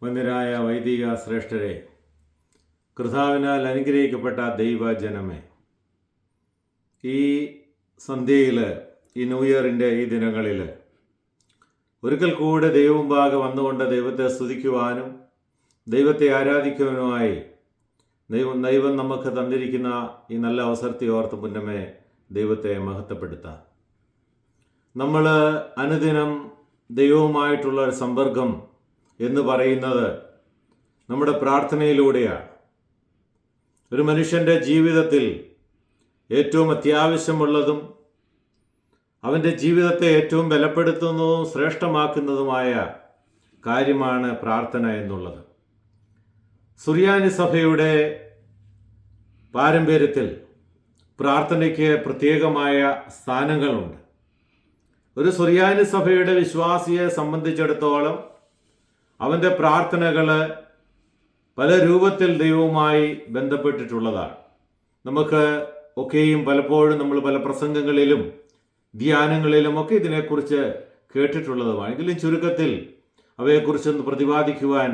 വന്ദ്യരായ വൈദിക ശ്രേഷ്ഠരെ, കർത്താവിനാൽ അനുഗ്രഹിക്കപ്പെട്ട ദൈവജനമേ, ഈ സന്ധ്യയിൽ, ഈ ന്യൂ ഇയറിൻ്റെ ഈ ദിനങ്ങളിൽ ഒരിക്കൽ കൂടെ ദൈവമുമ്പാകെ വന്നുകൊണ്ട് ദൈവത്തെ സ്തുതിക്കുവാനും ദൈവത്തെ ആരാധിക്കുവാനുമായി ദൈവം നമുക്ക് തന്നിരിക്കുന്ന ഈ നല്ല അവസരത്തെ ഓർത്ത് മുന്നമേ ദൈവത്തെ മഹത്വപ്പെടുത്താം. നമ്മൾ അനുദിനം ദൈവവുമായിട്ടുള്ള ഒരു സമ്പർക്കം എന്ന് പറയുന്നത് നമ്മുടെ പ്രാർത്ഥനയിലൂടെയാണ്. ഒരു മനുഷ്യൻ്റെ ജീവിതത്തിൽ ഏറ്റവും അത്യാവശ്യമുള്ളതും അവൻ്റെ ജീവിതത്തെ ഏറ്റവും ബലപ്പെടുത്തുന്നതും ശ്രേഷ്ഠമാക്കുന്നതുമായ കാര്യമാണ് പ്രാർത്ഥന എന്നുള്ളത്. സുറിയാനി സഭയുടെ പാരമ്പര്യത്തിൽ പ്രാർത്ഥനയ്ക്ക് പ്രത്യേകമായ സ്ഥാനങ്ങളുണ്ട്. ഒരു സുറിയാനി സഭയുടെ വിശ്വാസിയെ സംബന്ധിച്ചിടത്തോളം അവൻ്റെ പ്രാർത്ഥനകൾ പല രൂപത്തിൽ ദൈവവുമായി ബന്ധപ്പെട്ടിട്ടുള്ളതാണ്. നമുക്ക് ഒക്കെയും പലപ്പോഴും നമ്മൾ പല പ്രസംഗങ്ങളിലും ധ്യാനങ്ങളിലുമൊക്കെ ഇതിനെക്കുറിച്ച് കേട്ടിട്ടുള്ളതുമാണ്. എങ്കിലും ചുരുക്കത്തിൽ അവയെക്കുറിച്ചൊന്ന് പ്രതിപാദിക്കുവാൻ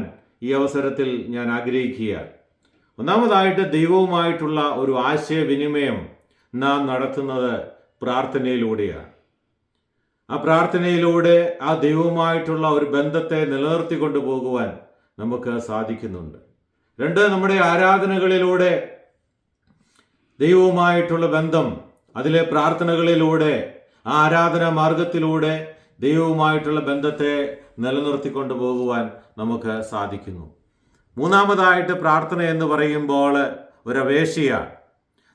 ഈ അവസരത്തിൽ ഞാൻ ആഗ്രഹിക്കുകയാണ്. ഒന്നാമതായിട്ട്, ദൈവവുമായിട്ടുള്ള ഒരു ആശയവിനിമയം നാം നടത്തുന്നത് പ്രാർത്ഥനയിലൂടെയാണ്. ആ പ്രാർത്ഥനയിലൂടെ ആ ദൈവവുമായിട്ടുള്ള ഒരു ബന്ധത്തെ നിലനിർത്തിക്കൊണ്ടു പോകുവാൻ നമുക്ക് സാധിക്കുന്നുണ്ട്. രണ്ട്, നമ്മുടെ ആരാധനകളിലൂടെ ദൈവവുമായിട്ടുള്ള ബന്ധം, അതിലെ പ്രാർത്ഥനകളിലൂടെ, ആ ആരാധനാ മാർഗത്തിലൂടെ ദൈവവുമായിട്ടുള്ള ബന്ധത്തെ നിലനിർത്തിക്കൊണ്ടു പോകുവാൻ നമുക്ക് സാധിക്കുന്നു. മൂന്നാമതായിട്ട്, പ്രാർത്ഥന എന്ന് പറയുമ്പോൾ ഒരപേക്ഷയാണ്.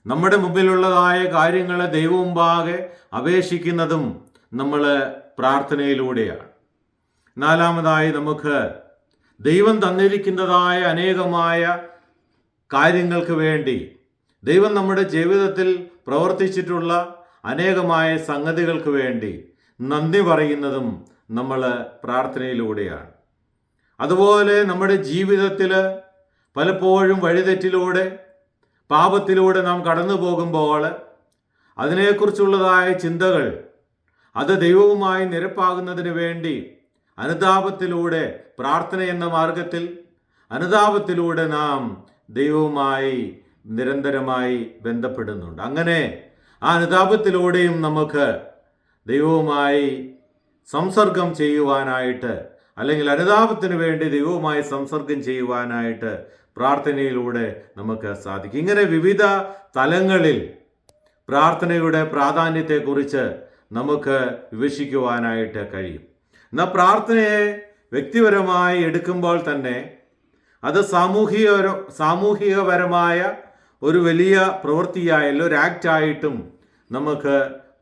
നമ്മുടെ മുമ്പിലുള്ളതായ കാര്യങ്ങളെ ദൈവമുമ്പാകെ അപേക്ഷിക്കുന്നതും നമ്മൾ പ്രാർത്ഥനയിലൂടെയാണ്. നാലാമതായി, നമുക്ക് ദൈവം തന്നിരിക്കുന്നതായ അനേകമായ കാര്യങ്ങൾക്ക് വേണ്ടി, ദൈവം നമ്മുടെ ജീവിതത്തിൽ പ്രവർത്തിച്ചിട്ടുള്ള അനേകമായ സംഗതികൾക്ക് വേണ്ടി നന്ദി പറയുന്നതും നമ്മൾ പ്രാർത്ഥനയിലൂടെയാണ്. അതുപോലെ നമ്മുടെ ജീവിതത്തിൽ പലപ്പോഴും വഴിതെറ്റിലൂടെ, പാപത്തിലൂടെ നാം കടന്നു പോകുമ്പോൾ അതിനെക്കുറിച്ചുള്ളതായ ചിന്തകൾ അത് ദൈവവുമായി നിരപ്പാകുന്നതിന് വേണ്ടി അനുതാപത്തിലൂടെ, പ്രാർത്ഥന എന്ന മാർഗത്തിൽ അനുതാപത്തിലൂടെ നാം ദൈവവുമായി നിരന്തരമായി ബന്ധപ്പെടുന്നുണ്ട്. അങ്ങനെ ആ അനുതാപത്തിലൂടെയും നമുക്ക് ദൈവവുമായി സംസർഗം ചെയ്യുവാനായിട്ട്, അല്ലെങ്കിൽ അനുതാപത്തിന് വേണ്ടി ദൈവവുമായി സംസർഗം ചെയ്യുവാനായിട്ട് പ്രാർത്ഥനയിലൂടെ നമുക്ക് സാധിക്കും. ഇങ്ങനെ വിവിധ തലങ്ങളിൽ പ്രാർത്ഥനയുടെ പ്രാധാന്യത്തെക്കുറിച്ച് നമുക്ക് വിവക്ഷിക്കുവാനായിട്ട് കഴിയും. എന്നാൽ പ്രാർത്ഥനയെ വ്യക്തിപരമായി എടുക്കുമ്പോൾ തന്നെ അത് സാമൂഹികപരമായ ഒരു വലിയ പ്രവൃത്തിയായാലും ഒരു ആക്റ്റായിട്ടും നമുക്ക്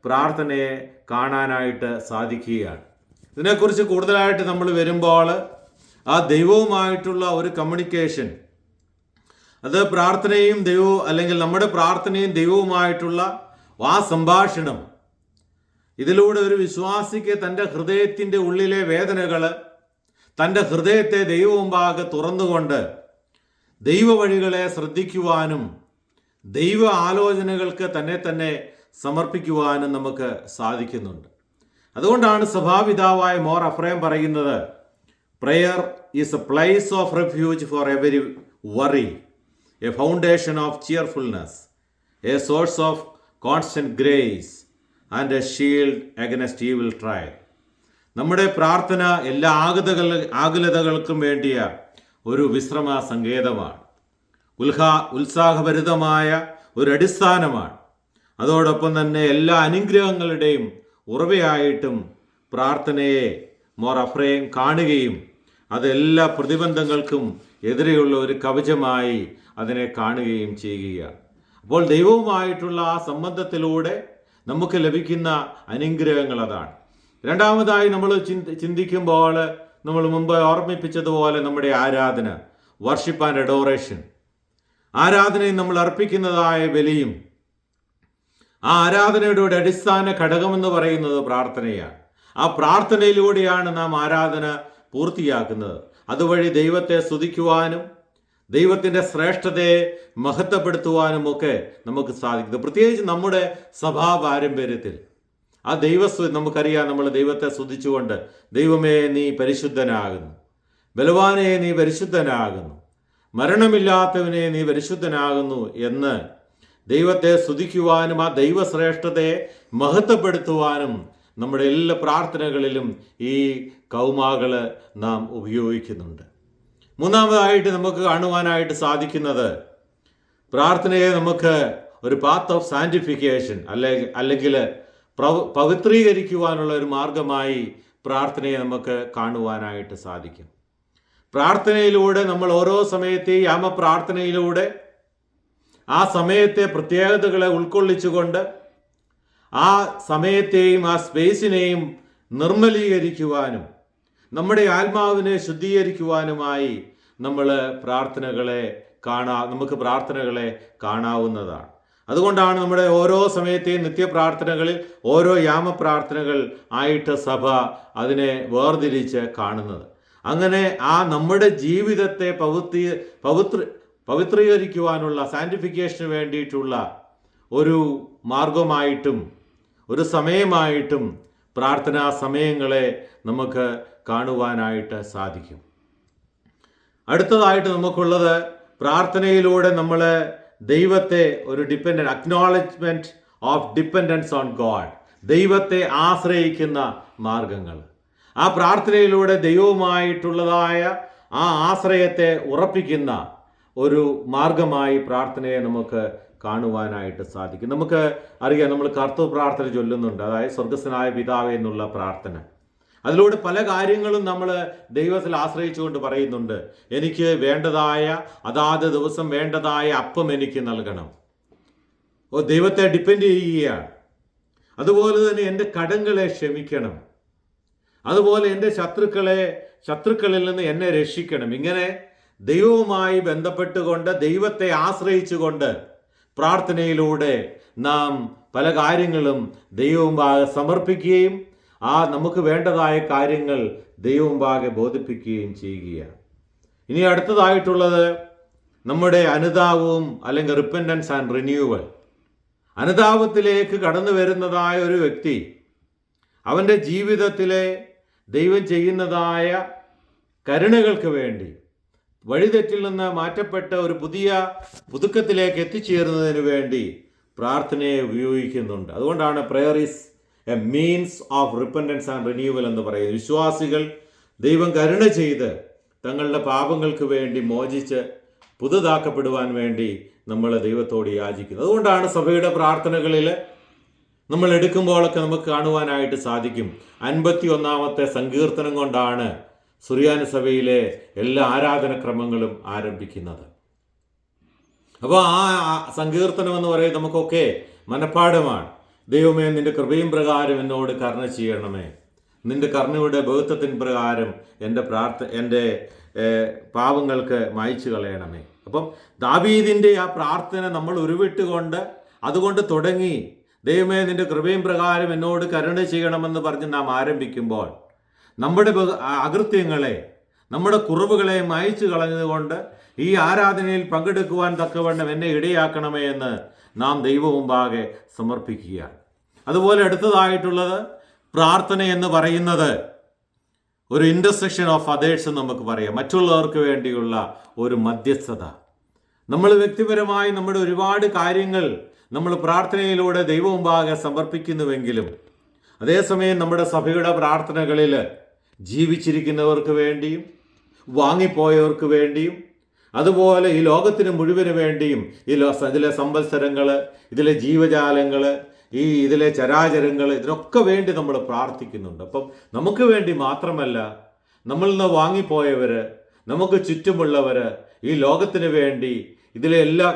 പ്രാർത്ഥനയെ കാണാനായിട്ട് സാധിക്കുകയാണ്. ഇതിനെക്കുറിച്ച് കൂടുതലായിട്ട് നമ്മൾ വരുമ്പോൾ ആ ദൈവവുമായിട്ടുള്ള ഒരു കമ്മ്യൂണിക്കേഷൻ, അത് പ്രാർത്ഥനയും ദൈവവും, അല്ലെങ്കിൽ നമ്മുടെ പ്രാർത്ഥനയും ദൈവവുമായിട്ടുള്ള ആ സംഭാഷണം, ഇതിലൂടെ ഒരു വിശ്വാസിക്ക് തൻ്റെ ഹൃദയത്തിൻ്റെ ഉള്ളിലെ വേദനകൾ, തൻ്റെ ഹൃദയത്തെ ദൈവമുമ്പാകെ തുറന്നുകൊണ്ട് ദൈവ വഴികളെ ശ്രദ്ധിക്കുവാനും ദൈവ ആലോചനകൾക്ക് തന്നെ സമർപ്പിക്കുവാനും നമുക്ക് സാധിക്കുന്നുണ്ട്. അതുകൊണ്ടാണ് സഭാപിതാവായ മോർ അഫ്രേം പറയുന്നത്, prayer is a place of refuge for every worry, a foundation of cheerfulness, a source of constant grace and a shield against evil trial. നമ്മുടെ പ്രാർത്ഥന എല്ലാ ആകുലതകൾക്കും വേണ്ടിയ ഒരു വിശ്രമ സങ്കേതമാണ്, ഉത്സാഹഭരിതമായ ഒരു അടിസ്ഥാനമാണ്. അതോടൊപ്പം തന്നെ എല്ലാ അനുഗ്രഹങ്ങളുടെയും ഉറവയായിട്ടും പ്രാർത്ഥനയെ മോർ അഫ്രേം കാണുകയും അതെല്ലാ പ്രതിബന്ധങ്ങൾക്കും എതിരെയുള്ള ഒരു കവചമായി അതിനെ കാണുകയും ചെയ്യുകയാണ്. അപ്പോൾ ദൈവവുമായിട്ടുള്ള ആ സംബന്ധത്തിലൂടെ നമുക്ക് ലഭിക്കുന്ന അനുഗ്രഹങ്ങൾ അതാണ്. രണ്ടാമതായി, നമ്മൾ ചിന്തിക്കുമ്പോൾ നമ്മൾ മുമ്പ് ഓർമ്മിപ്പിച്ചതുപോലെ നമ്മുടെ ആരാധന, വർഷിപ്പ് ആൻഡ് അഡോറേഷൻ, ആരാധനയും നമ്മൾ അർപ്പിക്കുന്നതായ ബലിയും, ആ ആരാധനയുടെ അടിസ്ഥാന ഘടകമെന്ന് പറയുന്നത് പ്രാർത്ഥനയാണ്. ആ പ്രാർത്ഥനയിലൂടെയാണ് നാം ആരാധന പൂർത്തിയാക്കുന്നത്. അതുവഴി ദൈവത്തെ സ്തുതിക്കുവാനും ദൈവത്തിൻ്റെ ശ്രേഷ്ഠതയെ മഹത്വപ്പെടുത്തുവാനും ഒക്കെ നമുക്ക് സാധിക്കുന്നത്. പ്രത്യേകിച്ച് നമ്മുടെ സഭാ പാരമ്പര്യത്തിൽ ആ നമുക്കറിയാം, നമ്മൾ ദൈവത്തെ സ്തുതിച്ചുകൊണ്ട്, ദൈവമേ നീ പരിശുദ്ധനാകുന്നു, ബലവാനെ നീ പരിശുദ്ധനാകുന്നു, മരണമില്ലാത്തവനെ നീ പരിശുദ്ധനാകുന്നു എന്ന് ദൈവത്തെ സ്തുതിക്കുവാനും ആ ദൈവശ്രേഷ്ഠതയെ മഹത്വപ്പെടുത്തുവാനും നമ്മുടെ എല്ലാ പ്രാർത്ഥനകളിലും ഈ കൗമാകൾ നാം ഉപയോഗിക്കുന്നുണ്ട്. മൂന്നാമതായിട്ട് നമുക്ക് കാണുവാനായിട്ട് സാധിക്കുന്നത്, പ്രാർത്ഥനയെ നമുക്ക് ഒരു പാത്ത് ഓഫ് സാന്റിഫിക്കേഷൻ അല്ലെങ്കിൽ പവിത്രീകരിക്കുവാനുള്ള ഒരു മാർഗമായി പ്രാർത്ഥനയെ നമുക്ക് കാണുവാനായിട്ട് സാധിക്കും. പ്രാർത്ഥനയിലൂടെ നമ്മൾ ഓരോ സമയത്തെയും യാമപ്രാർത്ഥനയിലൂടെ ആ സമയത്തെ പ്രത്യേകതകളെ ഉൾക്കൊള്ളിച്ചുകൊണ്ട് ആ സമയത്തെയും ആ സ്പേസിനെയും നിർമ്മലീകരിക്കുവാനും നമ്മുടെ ആത്മാവിനെ ശുദ്ധീകരിക്കുവാനുമായി നമുക്ക് പ്രാർത്ഥനകളെ കാണാവുന്നതാണ്. അതുകൊണ്ടാണ് നമ്മുടെ ഓരോ സമയത്തെയും നിത്യപ്രാർത്ഥനകളിൽ ഓരോ യാമപ്രാർത്ഥനകൾ ആയിട്ട് സഭ അതിനെ വേർതിരിച്ച് കാണുന്നത്. അങ്ങനെ ആ നമ്മുടെ ജീവിതത്തെ പവിത്രീകരിക്കുവാനുള്ള സാന്റിഫിക്കേഷന് വേണ്ടിയിട്ടുള്ള ഒരു മാർഗമായിട്ടും ഒരു സമയമായിട്ടും പ്രാർത്ഥനാ സമയങ്ങളെ നമുക്ക് കാണുവാനായിട്ട് സാധിക്കും. അടുത്തതായിട്ട് നമുക്കുള്ളത്, പ്രാർത്ഥനയിലൂടെ നമ്മൾ ദൈവത്തെ ഒരു acknowledgement of dependence on God, ദൈവത്തെ ആശ്രയിക്കുന്ന മാർഗങ്ങൾ. ആ പ്രാർത്ഥനയിലൂടെ ദൈവവുമായിട്ടുള്ളതായ ആ ആശ്രയത്തെ ഉറപ്പിക്കുന്ന ഒരു മാർഗമായി പ്രാർത്ഥനയെ നമുക്ക് കാണുവാനായിട്ട് സാധിക്കും. നമുക്ക് അറിയാം, നമ്മൾ കർത്തൃ പ്രാർത്ഥന ചൊല്ലുന്നുണ്ട്, അതായത് സ്വർഗസ്ഥനായ പിതാവേ എന്നുള്ള പ്രാർത്ഥന. അതിലൂടെ പല കാര്യങ്ങളും നമ്മൾ ദൈവത്തിൽ ആശ്രയിച്ചുകൊണ്ട് പറയുന്നുണ്ട്. എനിക്ക് വേണ്ടതായ അതാത് ദിവസം വേണ്ടതായ അപ്പം എനിക്ക് നൽകണം. ദൈവത്തെ ഡിപ്പെൻഡ് ചെയ്യുകയാണ്. അതുപോലെ തന്നെ എൻ്റെ കടങ്ങളെ ക്ഷമിക്കണം. അതുപോലെ എൻ്റെ ശത്രുക്കളിൽ നിന്ന് എന്നെ രക്ഷിക്കണം. ഇങ്ങനെ ദൈവവുമായി ബന്ധപ്പെട്ടുകൊണ്ട് ദൈവത്തെ ആശ്രയിച്ചുകൊണ്ട് പ്രാർത്ഥനയിലൂടെ നാം പല കാര്യങ്ങളും ദൈവമുമ്പാകെ സമർപ്പിക്കുകയും നമുക്ക് വേണ്ടതായ കാര്യങ്ങൾ ദൈവമുമ്പാകെ ബോധിപ്പിക്കുകയും ചെയ്യുകയാണ്. ഇനി അടുത്തതായിട്ടുള്ളത് നമ്മുടെ അനുതാപവും അല്ലെങ്കിൽ റിപ്പൻറ്റൻസ് ആൻഡ് റിന്യൂവൽ. അനുതാപത്തിലേക്ക് കടന്നു വരുന്നതായ ഒരു വ്യക്തി അവൻ്റെ ജീവിതത്തിലെ ദൈവം ചെയ്യുന്നതായ കരുണകൾക്ക് വേണ്ടി വഴിതെറ്റിൽ നിന്ന് മാറ്റപ്പെട്ട ഒരു പുതിയ പുതുക്കത്തിലേക്ക് എത്തിച്ചേരുന്നതിന് വേണ്ടി പ്രാർത്ഥനയെ ഉപയോഗിക്കുന്നുണ്ട്. അതുകൊണ്ടാണ് prayer is A means of repentance and renewal എന്ന് പറയുന്നത്. വിശ്വാസികൾ ദൈവം കരുണ ചെയ്ത് തങ്ങളുടെ പാപങ്ങൾക്ക് വേണ്ടി മോചിച്ച് പുതുതാക്കപ്പെടുവാൻ വേണ്ടി നമ്മൾ ദൈവത്തോട് യാചിക്കുന്നത്. അതുകൊണ്ടാണ് സഭയുടെ പ്രാർത്ഥനകളിൽ നമ്മൾ എടുക്കുമ്പോഴൊക്കെ നമുക്ക് കാണുവാനായിട്ട് സാധിക്കും. 51-ാമത്തെ സങ്കീർത്തനം കൊണ്ടാണ് സുറിയാനി സഭയിലെ എല്ലാ ആരാധനക്രമങ്ങളും ആരംഭിക്കുന്നത്. അപ്പോൾ ആ സങ്കീർത്തനം എന്ന് പറയുന്നത് നമുക്കൊക്കെ മനഃപ്പാഠമാണ്. ദൈവമേ, നിന്റെ കൃപയും പ്രകാരം എന്നോട് കരുണ ചെയ്യണമേ, നിന്റെ കരുണയുടെ ബഹുത്വത്തിൻ പ്രകാരം എൻ്റെ പാപങ്ങൾക്ക് മായ്ച്ചു കളയണമേ. അപ്പം ദാവീദിൻ്റെ ആ പ്രാർത്ഥന നമ്മൾ ഉരുവിട്ടുകൊണ്ട് അതുകൊണ്ട് തുടങ്ങി ദൈവമേ നിന്റെ കൃപയും പ്രകാരം എന്നോട് കരുണ ചെയ്യണമെന്ന് പറഞ്ഞ് നാം ആരംഭിക്കുമ്പോൾ നമ്മുടെ അകൃത്യങ്ങളെ, നമ്മുടെ കുറവുകളെ മായ്ച്ചു കളഞ്ഞതുകൊണ്ട് ഈ ആരാധനയിൽ പങ്കെടുക്കുവാൻ തക്കവണ്ണം എന്നെ ഇടയാക്കണമേ എന്ന് നാം ദൈവമുമ്പാകെ സമർപ്പിക്കുകയാണ്. അതുപോലെ അടുത്തതായിട്ടുള്ളത്, പ്രാർത്ഥന എന്ന് പറയുന്നത് ഒരു ഇൻ്റർസെക്ഷൻ ഓഫ് അതേഴ്സ് എന്ന് നമുക്ക് പറയാം. മറ്റുള്ളവർക്ക് വേണ്ടിയുള്ള ഒരു മധ്യസ്ഥത. നമ്മൾ വ്യക്തിപരമായി നമ്മുടെ ഒരുപാട് കാര്യങ്ങൾ നമ്മൾ പ്രാർത്ഥനയിലൂടെ ദൈവമുമ്പാകെ സമർപ്പിക്കുന്നുവെങ്കിലും അതേസമയം നമ്മുടെ സഭയുടെ പ്രാർത്ഥനകളിൽ ജീവിച്ചിരിക്കുന്നവർക്ക് വേണ്ടിയും വാങ്ങിപ്പോയവർക്ക് വേണ്ടിയും അതുപോലെ ഈ ലോകത്തിന് മുഴുവന് വേണ്ടിയും ഇതിലെ സംവത്സരങ്ങൾ, ഇതിലെ ജീവജാലങ്ങൾ, ഇതിലെ ചരാചരങ്ങൾ, ഇതിനൊക്കെ വേണ്ടി നമ്മൾ പ്രാർത്ഥിക്കുന്നുണ്ട്. അപ്പം നമുക്ക് വേണ്ടി മാത്രമല്ല, നമ്മളിൽ നിന്ന് വാങ്ങിപ്പോയവർ, നമുക്ക് ചുറ്റുമുള്ളവർ, ഈ ലോകത്തിന് വേണ്ടി, ഇതിലെ എല്ലാ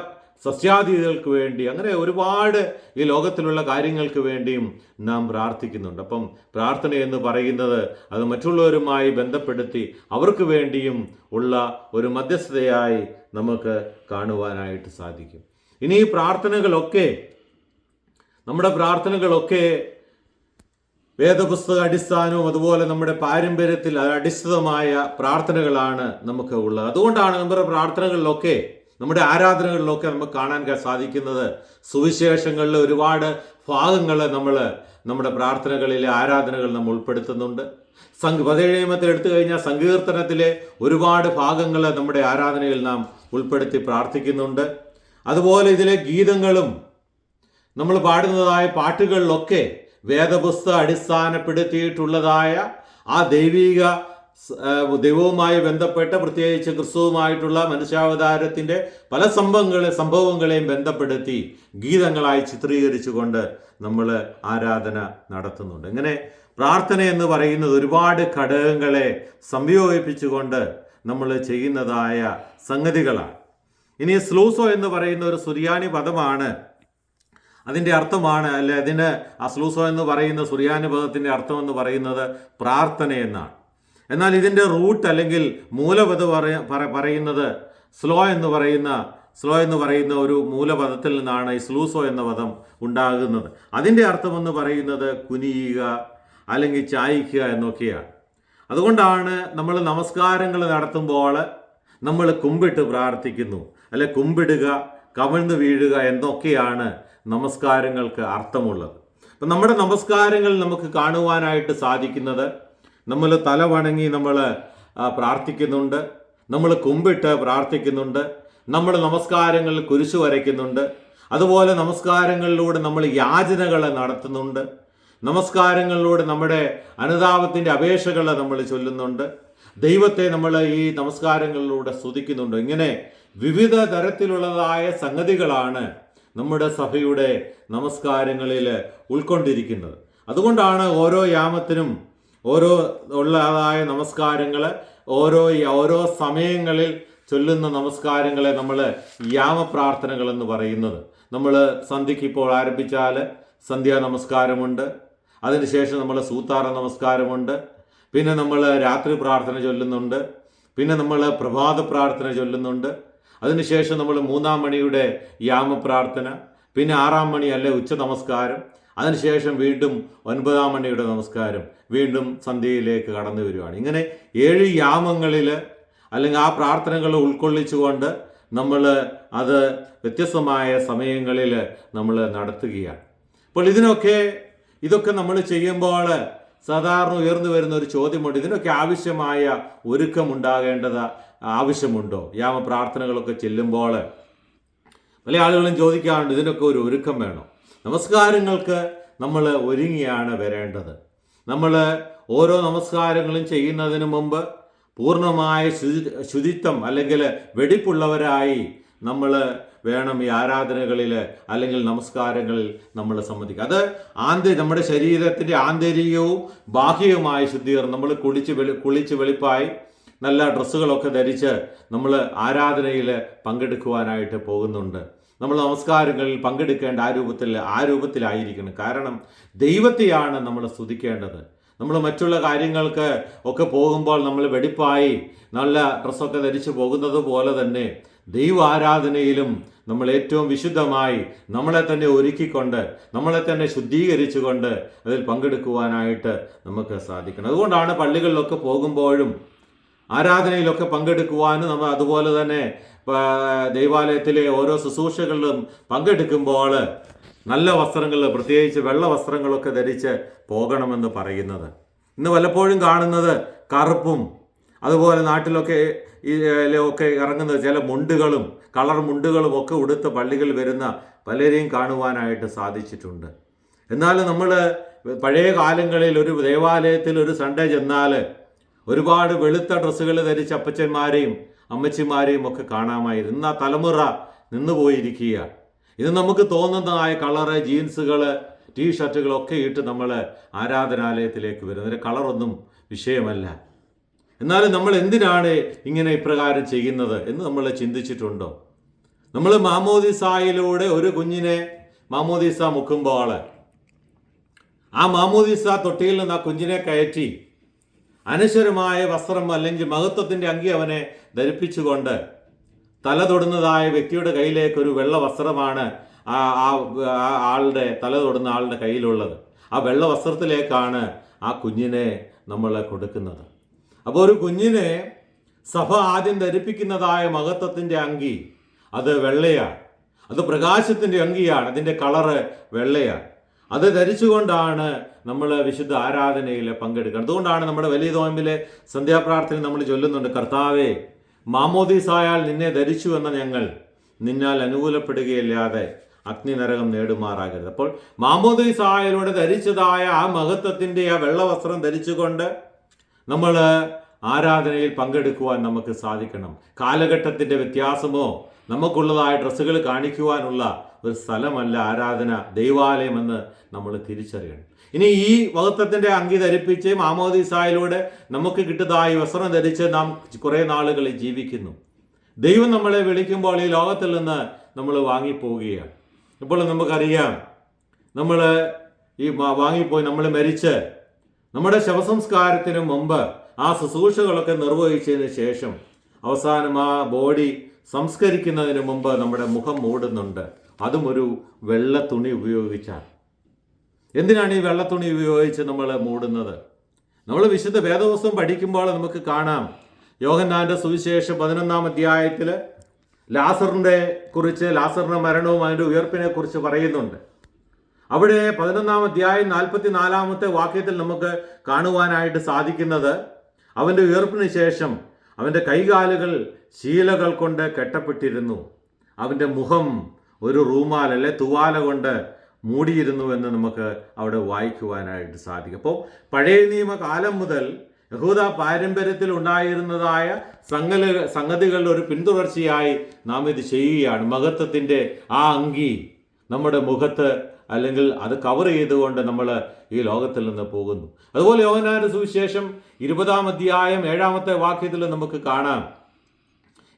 സസ്യാദികൾക്ക് വേണ്ടി, അങ്ങനെ ഒരുപാട് ഈ ലോകത്തിലുള്ള കാര്യങ്ങൾക്ക് വേണ്ടിയും നാം പ്രാർത്ഥിക്കുന്നുണ്ട്. അപ്പം പ്രാർത്ഥന എന്ന് പറയുന്നത് അത് മറ്റുള്ളവരുമായി ബന്ധപ്പെടുത്തി അവർക്ക് വേണ്ടിയും ഉള്ള ഒരു മധ്യസ്ഥതയായി നമുക്ക് കാണുവാനായിട്ട് സാധിക്കും. ഇനി ഈ നമ്മുടെ പ്രാർത്ഥനകളൊക്കെ വേദപുസ്തക അടിസ്ഥാനവും അതുപോലെ നമ്മുടെ പാരമ്പര്യത്തിൽ അടിസ്ഥാനമായ പ്രാർത്ഥനകളാണ് നമുക്ക് ഉള്ളത്. അതുകൊണ്ടാണ് നമ്മുടെ പ്രാർത്ഥനകളിലൊക്കെ, നമ്മുടെ ആരാധനകളിലൊക്കെ നമുക്ക് കാണാൻ സാധിക്കുന്നത് സുവിശേഷങ്ങളിലെ ഒരുപാട് ഭാഗങ്ങൾ നമ്മുടെ പ്രാർത്ഥനകളിലെ ആരാധനകൾ നമ്മൾ ഉൾപ്പെടുത്തുന്നുണ്ട്. പഴയ നിയമത്തിൽ എടുത്തു കഴിഞ്ഞാൽ സങ്കീർത്തനത്തിലെ ഒരുപാട് ഭാഗങ്ങൾ നമ്മുടെ ആരാധനയിൽ നാം ഉൾപ്പെടുത്തി പ്രാർത്ഥിക്കുന്നുണ്ട്. അതുപോലെ ഇതിലെ ഗീതങ്ങളും നമ്മൾ പാടുന്നതായ പാട്ടുകളിലൊക്കെ വേദപുസ്തകം അടിസ്ഥാനപ്പെടുത്തിയിട്ടുള്ളതായ ആ ദൈവവുമായി ബന്ധപ്പെട്ട, പ്രത്യേകിച്ച് ക്രിസ്തുവുമായിട്ടുള്ള മനുഷ്യാവതാരത്തിൻ്റെ പല സംഭവങ്ങളെയും ബന്ധപ്പെടുത്തി ഗീതങ്ങളായി ചിത്രീകരിച്ചുകൊണ്ട് നമ്മൾ ആരാധന നടത്തുന്നുണ്ട്. ഇങ്ങനെ പ്രാർത്ഥന എന്ന് പറയുന്നത് ഒരുപാട് ഘടകങ്ങളെ സംയോജിപ്പിച്ചുകൊണ്ട് നമ്മൾ ചെയ്യുന്നതായ സംഗതികളാണ്. ഇനി സ്ലൂസോ എന്ന് പറയുന്ന ഒരു സുറിയാനി പദമാണ്. അതിൻ്റെ അർത്ഥമാണ് സ്ലൂസോ എന്ന് പറയുന്ന സുറിയാനി പദത്തിൻ്റെ അർത്ഥം എന്ന് പറയുന്നത് പ്രാർത്ഥന എന്നാണ്. എന്നാൽ ഇതിൻ്റെ റൂട്ട് അല്ലെങ്കിൽ മൂലപദ പറയുന്നത് സ്ലോ എന്ന് പറയുന്ന ഒരു മൂലപദത്തിൽ നിന്നാണ് ഈ സ്ലൂസോ എന്ന പദം ഉണ്ടാകുന്നത്. അതിൻ്റെ അർത്ഥമെന്ന് പറയുന്നത് കുനിയുക അല്ലെങ്കിൽ ചായ്ക്കുക എന്നൊക്കെയാണ്. അതുകൊണ്ടാണ് നമ്മൾ നമസ്കാരങ്ങൾ നടത്തുമ്പോൾ നമ്മൾ കുമ്പിട്ട് പ്രാർത്ഥിക്കുന്നു, അല്ലെ കുമ്പിടുക, കമിഴ്ന്ന് വീഴുക എന്നൊക്കെയാണ് നമസ്കാരങ്ങൾക്ക് അർത്ഥമുള്ളത്. അപ്പം നമ്മുടെ നമസ്കാരങ്ങൾ നമുക്ക് കാണുവാനായിട്ട് സാധിക്കുന്നത് നമ്മൾ തല വണങ്ങി നമ്മൾ പ്രാർത്ഥിക്കുന്നുണ്ട്, നമ്മൾ കുമ്പിട്ട് പ്രാർത്ഥിക്കുന്നുണ്ട്, നമ്മൾ നമസ്കാരങ്ങളിൽ കുരിശു വരയ്ക്കുന്നുണ്ട്. അതുപോലെ നമസ്കാരങ്ങളിലൂടെ നമ്മൾ യാചനകൾ നടത്തുന്നുണ്ട്. നമസ്കാരങ്ങളിലൂടെ നമ്മുടെ അനുതാപത്തിൻ്റെ അപേക്ഷകൾ നമ്മൾ ചൊല്ലുന്നുണ്ട്. ദൈവത്തെ നമ്മൾ ഈ നമസ്കാരങ്ങളിലൂടെ സ്തുതിക്കുന്നുണ്ട്. ഇങ്ങനെ വിവിധ തരത്തിലുള്ളതായ സംഗതികളാണ് നമ്മുടെ സഭയുടെ നമസ്കാരങ്ങളിൽ ഉൾക്കൊണ്ടിരിക്കുന്നത്. അതുകൊണ്ടാണ് ഓരോ യാമത്തിനും ഓരോ ഉള്ളതായ നമസ്കാരങ്ങൾ ഓരോ സമയങ്ങളിൽ ചൊല്ലുന്ന നമസ്കാരങ്ങളെ നമ്മൾ യാമപ്രാർത്ഥനകൾ എന്ന് പറയുന്നത്. നമ്മൾ സന്ധ്യയ്ക്ക് ഇപ്പോൾ ആരംഭിച്ചാൽ സന്ധ്യാ നമസ്കാരമുണ്ട്, അതിനുശേഷം നമ്മൾ സൂത്താറ നമസ്കാരമുണ്ട്, പിന്നെ നമ്മൾ രാത്രി പ്രാർത്ഥന ചൊല്ലുന്നുണ്ട്, പിന്നെ നമ്മൾ പ്രഭാത പ്രാർത്ഥന ചൊല്ലുന്നുണ്ട്, അതിനുശേഷം നമ്മൾ 3-ാം മണിയുടെ യാമപ്രാർത്ഥന, പിന്നെ 6-ാം മണി ഉച്ച നമസ്കാരം, അതിനുശേഷം വീണ്ടും 9-ാം മണിയുടെ നമസ്കാരം, വീണ്ടും സന്ധ്യയിലേക്ക് കടന്നു വരികയാണ്. ഇങ്ങനെ 7 യാമങ്ങളിൽ അല്ലെങ്കിൽ ആ പ്രാർത്ഥനകൾ ഉൾക്കൊള്ളിച്ചുകൊണ്ട് നമ്മൾ അത് വ്യത്യസ്തമായ സമയങ്ങളിൽ നമ്മൾ നടത്തുകയാണ്. അപ്പോൾ ഇതൊക്കെ നമ്മൾ ചെയ്യുമ്പോൾ സാധാരണ ഉയർന്നു വരുന്ന ഒരു ചോദ്യമുണ്ട്, ഇതിനൊക്കെ ആവശ്യമായ ഒരുക്കമുണ്ടാകേണ്ടത് ആവശ്യമുണ്ടോ? യാമപ്രാർത്ഥനകളൊക്കെ ചെല്ലുമ്പോൾ പല ആളുകളും ചോദിക്കാറുണ്ട്, ഇതിനൊക്കെ ഒരു ഒരുക്കം വേണം. നമസ്കാരങ്ങൾക്ക് നമ്മൾ ഒരുങ്ങിയാണ് വരേണ്ടത്. നമ്മൾ ഓരോ നമസ്കാരങ്ങളും ചെയ്യുന്നതിന് മുമ്പ് പൂർണ്ണമായ ശുചിത്വം അല്ലെങ്കിൽ വെടിപ്പുള്ളവരായി നമ്മൾ വേണം ഈ ആരാധനകളിൽ അല്ലെങ്കിൽ നമസ്കാരങ്ങളിൽ നമ്മൾ സംബന്ധിക്കുക. അത് നമ്മുടെ ശരീരത്തിൻ്റെ ആന്തരികവും ബാഹ്യവുമായ ശുദ്ധീകരണം. നമ്മൾ കുളിച്ച് വെളിപ്പായി നല്ല ഡ്രസ്സുകളൊക്കെ ധരിച്ച് നമ്മൾ ആരാധനയിൽ പങ്കെടുക്കുവാനായിട്ട് പോകുന്നുണ്ട്. നമ്മൾ നമസ്കാരങ്ങളിൽ പങ്കെടുക്കേണ്ട ആ രൂപത്തിലായിരിക്കണം. കാരണം ദൈവത്തെയാണ് നമ്മൾ സ്തുതിക്കേണ്ടത്. നമ്മൾ മറ്റുള്ള കാര്യങ്ങൾക്ക് ഒക്കെ പോകുമ്പോൾ നമ്മൾ വെടിപ്പായി നല്ല ഡ്രസ്സൊക്കെ ധരിച്ച് പോകുന്നത് പോലെ തന്നെ ദൈവ ആരാധനയിലും നമ്മൾ ഏറ്റവും വിശുദ്ധമായി നമ്മളെ തന്നെ ഒരുക്കിക്കൊണ്ട് നമ്മളെ തന്നെ ശുദ്ധീകരിച്ചുകൊണ്ട് അതിൽ പങ്കെടുക്കുവാനായിട്ട് നമുക്ക് സാധിക്കണം. അതുകൊണ്ടാണ് പള്ളികളിലൊക്കെ പോകുമ്പോഴും ആരാധനയിലൊക്കെ പങ്കെടുക്കുവാനും നമ്മൾ അതുപോലെ തന്നെ ദൈവാലയത്തിലെ ഓരോ ശുശ്രൂഷകളിലും പങ്കെടുക്കുമ്പോൾ നല്ല വസ്ത്രങ്ങൾ, പ്രത്യേകിച്ച് വെള്ള വസ്ത്രങ്ങളൊക്കെ ധരിച്ച് പോകണമെന്ന് പറയുന്നത്. ഇന്ന് വല്ലപ്പോഴും കാണുന്നത് കറുപ്പും അതുപോലെ നാട്ടിലൊക്കെ ഇറങ്ങുന്നത് ചില മുണ്ടുകളും കളർ മുണ്ടുകളും ഒക്കെ ഉടുത്ത് പള്ളികളിൽ വരുന്ന പലരെയും കാണുവാനായിട്ട് സാധിച്ചിട്ടുണ്ട്. എന്നാൽ നമ്മൾ പഴയ കാലങ്ങളിൽ ഒരു ദേവാലയത്തിൽ ഒരു സൺഡേ ചെന്നാൽ ഒരുപാട് വെളുത്ത ഡ്രസ്സുകൾ ധരിച്ച അപ്പച്ചന്മാരെയും അമ്മച്ചിമാരെയും ഒക്കെ കാണാമായിരുന്നു. ഇന്ന് ആ തലമുറ നിന്നുപോയിരിക്കുക. ഇത് നമുക്ക് തോന്നുന്നതായ കളറ്, ജീൻസുകൾ, ടീഷർട്ടുകളൊക്കെ ഇട്ട് നമ്മൾ ആരാധനാലയത്തിലേക്ക് വരും. അതിൻ്റെ കളറൊന്നും വിഷയമല്ല. എന്നാലും നമ്മൾ എന്തിനാണ് ഇങ്ങനെ ഇപ്രകാരം ചെയ്യുന്നത് എന്ന് നമ്മൾ ചിന്തിച്ചിട്ടുണ്ടോ? നമ്മൾ മാമോദിസായിലൂടെ ഒരു കുഞ്ഞിനെ മാമോദിസ മുക്കുമ്പോൾ ആ മാമോദിസ തൊട്ടിയിൽ നിന്ന് ആ കുഞ്ഞിനെ കയറ്റി അനശ്വരമായ വസ്ത്രം അല്ലെങ്കിൽ മഹത്വത്തിൻ്റെ അങ്കി അവനെ ധരിപ്പിച്ചുകൊണ്ട് തല തൊടുന്നതായ വ്യക്തിയുടെ കയ്യിലേക്ക് ഒരു വെള്ള വസ്ത്രമാണ് തല തൊടുന്ന ആളുടെ കയ്യിലുള്ളത്. ആ വെള്ള വസ്ത്രത്തിലേക്കാണ് ആ കുഞ്ഞിനെ നമ്മൾ കൊടുക്കുന്നത്. അപ്പോൾ ഒരു കുഞ്ഞിനെ സഭ ആദ്യം ധരിപ്പിക്കുന്നതായ മഹത്വത്തിൻ്റെ അങ്കി അത് വെള്ളയാണ്, അത് പ്രകാശത്തിൻ്റെ അങ്കിയാണ്, അതിൻ്റെ കളറ് വെള്ളയാണ്. അത് ധരിച്ചുകൊണ്ടാണ് നമ്മൾ വിശുദ്ധ ആരാധനയിൽ പങ്കെടുക്കുന്നത്. അതുകൊണ്ടാണ് നമ്മുടെ വലിയ നോയമ്പിലെ സന്ധ്യാപ്രാർത്ഥന നമ്മൾ ചൊല്ലുന്നുണ്ട്, കർത്താവേ, മാമോദീസായാൽ നിന്നെ ധരിച്ചു എന്ന ഞങ്ങൾ നിന്നാൽ അനുകൂലപ്പെടുകയില്ലാതെ അഗ്നി നരകം നേടുമാറാകരുത്. അപ്പോൾ മാമോദീസായാലൂടെ ധരിച്ചതായ ആ മഹത്വത്തിൻ്റെ ആ വെള്ളവസ്ത്രം ധരിച്ചുകൊണ്ട് നമ്മൾ ആരാധനയിൽ പങ്കെടുക്കുവാൻ നമുക്ക് സാധിക്കണം. കാലഘട്ടത്തിൻ്റെ വ്യത്യാസമോ നമുക്കുള്ളതായ ഡ്രസ്സുകൾ കാണിക്കുവാനുള്ള ഒരു സ്ഥലമല്ല ആരാധന, ദൈവാലയമെന്ന് നമ്മൾ തിരിച്ചറിയണം. ഇനി ഈ മഹത്വത്തിൻ്റെ അങ്കി ധരിപ്പിച്ച് മാമോദീസായിലൂടെ നമുക്ക് കിട്ടുന്നതായ വസ്ത്രം ധരിച്ച് നാം കുറേ നാളുകൾ ജീവിക്കുന്നു. ദൈവം നമ്മളെ വിളിക്കുമ്പോൾ ഈ ലോകത്തിൽ നിന്ന് നമ്മൾ വാങ്ങിപ്പോവുകയാണ്. ഇപ്പോൾ നമുക്കറിയാം, നമ്മൾ ഈ വാങ്ങിപ്പോയി നമ്മൾ മരിച്ച് നമ്മുടെ ശവസംസ്കാരത്തിന് മുമ്പ് ആ ശുശ്രൂഷകളൊക്കെ നിർവഹിച്ചതിന് ശേഷം അവസാനം ആ ബോഡി സംസ്കരിക്കുന്നതിന് മുമ്പ് നമ്മുടെ മുഖം മൂടുന്നുണ്ട്. അതും ഒരു വെള്ള തുണി ഉപയോഗിച്ചാണ്. എന്തിനാണ് ഈ വെള്ള തുണി ഉപയോഗിച്ച് നമ്മൾ മൂടുന്നത്? നമ്മൾ വിശുദ്ധ വേദപുസ്തകം പഠിക്കുമ്പോൾ നമുക്ക് കാണാം, യോഹന്നാന്റെ സുവിശേഷം 11-ാം അധ്യായത്തിൽ ലാസറിന്റെ മരണവും അതിൻ്റെ ഉയർപ്പിനെ കുറിച്ച് പറയുന്നുണ്ട്. അവിടെ 11-ാം അധ്യായം 44-ാമത്തെ വാക്യത്തിൽ നമുക്ക് കാണുവാനായിട്ട് സാധിക്കുന്നത്, അവൻ്റെ ഉയർപ്പിന് ശേഷം അവൻ്റെ കൈകാലുകൾ ശീലകൾ കൊണ്ട് കെട്ടപ്പെട്ടിരുന്നു, അവൻ്റെ മുഖം ഒരു റൂമാൽ അല്ലെ തുവാല കൊണ്ട് മൂടിയിരുന്നു എന്ന് നമുക്ക് അവിടെ വായിക്കുവാനായിട്ട് സാധിക്കും. അപ്പോൾ പഴയ നിയമകാലം മുതൽ യഹൂദ പാരമ്പര്യത്തിൽ ഉണ്ടായിരുന്നതായ സംഗതികളുടെ ഒരു പിന്തുടർച്ചയായി നാം ഇത് ചെയ്യുകയാണ്. മഹത്വത്തിൻ്റെ ആ അങ്കി നമ്മുടെ മുഖത്ത് അല്ലെങ്കിൽ അത് കവർ ചെയ്തുകൊണ്ട് നമ്മൾ ഈ ലോകത്തിൽ നിന്ന് പോകുന്നു. അതുപോലെ യോഹന്നാന്റെ സുവിശേഷം 20-ാം അധ്യായം 7-ാമത്തെ വാക്യത്തിൽ നമുക്ക് കാണാം,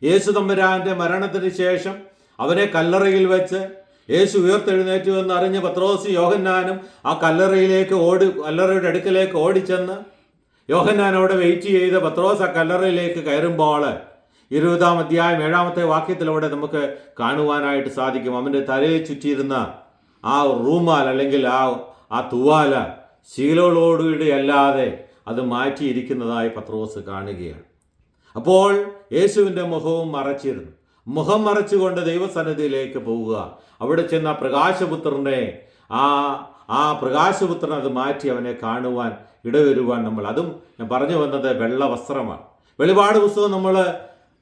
യേശു തമ്പുരാന്റെ മരണത്തിന് ശേഷം അവനെ കല്ലറയിൽ വെച്ച് യേശു ഉയർത്തെഴുന്നേറ്റു എന്നറിഞ്ഞ് പത്രോസും യോഹന്നാനും ആ കല്ലറയുടെ അടുക്കലേക്ക് ഓടിച്ചെന്ന് യോഹന്നാൻ അവിടെ വെയിറ്റ് ചെയ്ത് പത്രോസ് ആ കല്ലറയിലേക്ക് കയറുമ്പോൾ 20-ാം അധ്യായം 7-ാമത്തെ വാക്യത്തിലൂടെ നമുക്ക് കാണുവാനായിട്ട് സാധിക്കും, അവൻ്റെ തലയെ ചുറ്റിയിരുന്ന ആ റൂമാൽ അല്ലെങ്കിൽ ആ തുവാല ശീലകളോടുകൂടി അല്ലാതെ അത് മാറ്റിയിരിക്കുന്നതായി പത്രോസ് കാണുകയാണ്. അപ്പോൾ യേശുവിൻ്റെ മുഖവും മറച്ചിരുന്നു. മുഖം മറച്ചുകൊണ്ട് ദൈവസന്നിധിയിലേക്ക് പോവുക, അവിടെ ചെന്ന പ്രകാശപുത്രനെ ആ പ്രകാശപുത്രൻ അത് മാറ്റി അവനെ കാണുവാൻ ഇടവരുവാൻ അതും ഞാൻ പറഞ്ഞു വന്നത് വെള്ള വസ്ത്രമാണ്. വെളിപാട് പുസ്തകം നമ്മൾ